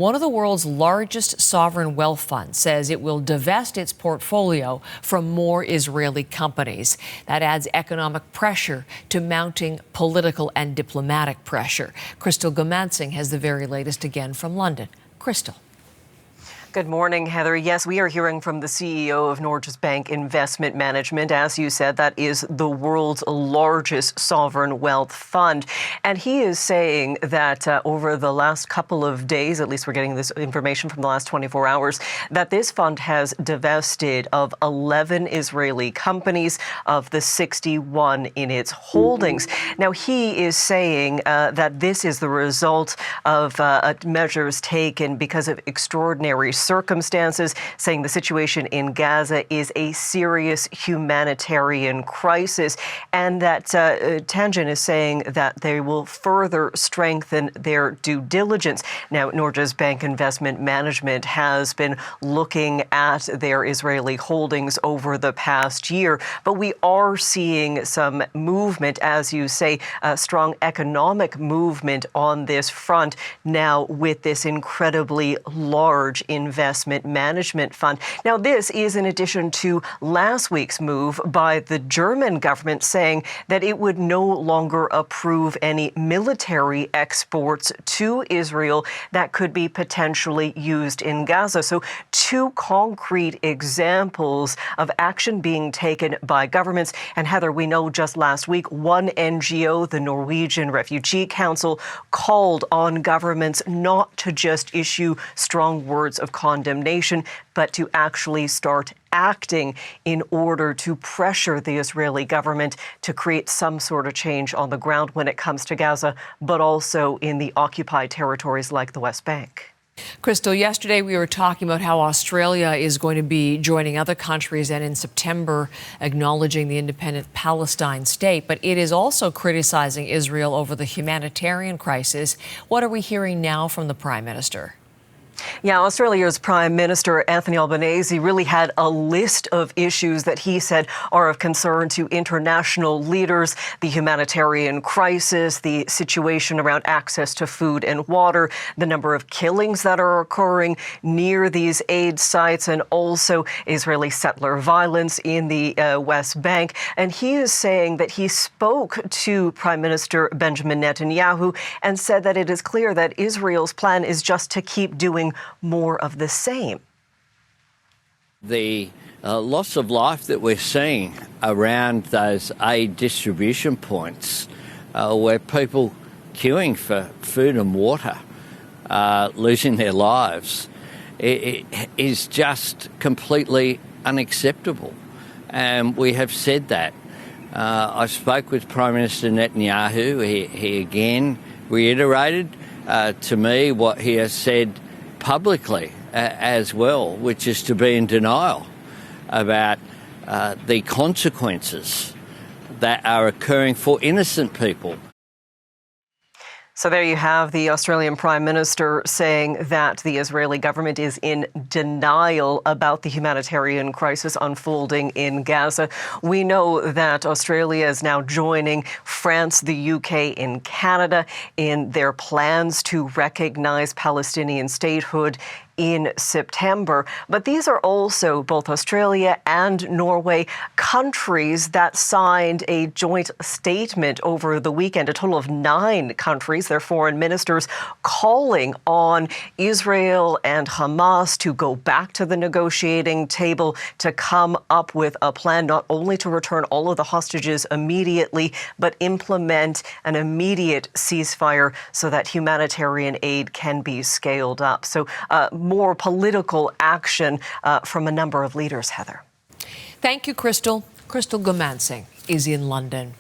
One of the world's largest sovereign wealth funds says it will divest its portfolio from more Israeli companies. That adds economic pressure to mounting political and diplomatic pressure. Crystal Gomansing has the very latest again from London. Crystal. Good morning, Heather. Yes, we are hearing from the CEO of Norges Bank Investment Management. As you said, that is the world's largest sovereign wealth fund. And he is saying that over the last couple of days, at least we're getting this information from the last 24 hours, that this fund has divested of 11 Israeli companies of the 61 in its holdings. Now, he is saying that this is the result of measures taken because of extraordinary circumstances, saying the situation in Gaza is a serious humanitarian crisis, and that Tangent is saying that they will further strengthen their due diligence. Now, Norges Bank Investment Management has been looking at their Israeli holdings over the past year, but we are seeing some movement, as you say, strong economic movement on this front now with this incredibly large investment management fund. Now, this is in addition to last week's move by the German government saying that it would no longer approve any military exports to Israel that could be potentially used in Gaza. So two concrete examples of action being taken by governments. And Heather, we know just last week, one NGO, the Norwegian Refugee Council, called on governments not to just issue strong words of condemnation, but to actually start acting in order to pressure the Israeli government to create some sort of change on the ground when it comes to Gaza, but also in the occupied territories like the West Bank. Crystal, yesterday we were talking about how Australia is going to be joining other countries and in September acknowledging the independent Palestine state, but it is also criticizing Israel over the humanitarian crisis. What are we hearing now from the Prime Minister? Yeah, Australia's Prime Minister Anthony Albanese really had a list of issues that he said are of concern to international leaders: the humanitarian crisis, the situation around access to food and water, the number of killings that are occurring near these aid sites, and also Israeli settler violence in the West Bank. And he is saying that he spoke to Prime Minister Benjamin Netanyahu and said that it is clear that Israel's plan is just to keep doing more of the same. The loss of life that we're seeing around those aid distribution points, where people queuing for food and water, losing their lives, it is just completely unacceptable. And we have said that. I spoke with Prime Minister Netanyahu. He again reiterated to me what he has said publicly as well, which is to be in denial about the consequences that are occurring for innocent people. So there you have the Australian Prime Minister saying that the Israeli government is in denial about the humanitarian crisis unfolding in Gaza. We know that Australia is now joining France, the UK, and Canada in their plans to recognize Palestinian statehood in September. But these are also, both Australia and Norway, countries that signed a joint statement over the weekend, a total of 9 countries, their foreign ministers, calling on Israel and Hamas to go back to the negotiating table, to come up with a plan not only to return all of the hostages immediately, but implement an immediate ceasefire so that humanitarian aid can be scaled up. So more political action from a number of leaders, Heather. Thank you, Crystal. Crystal Gomansing is in London.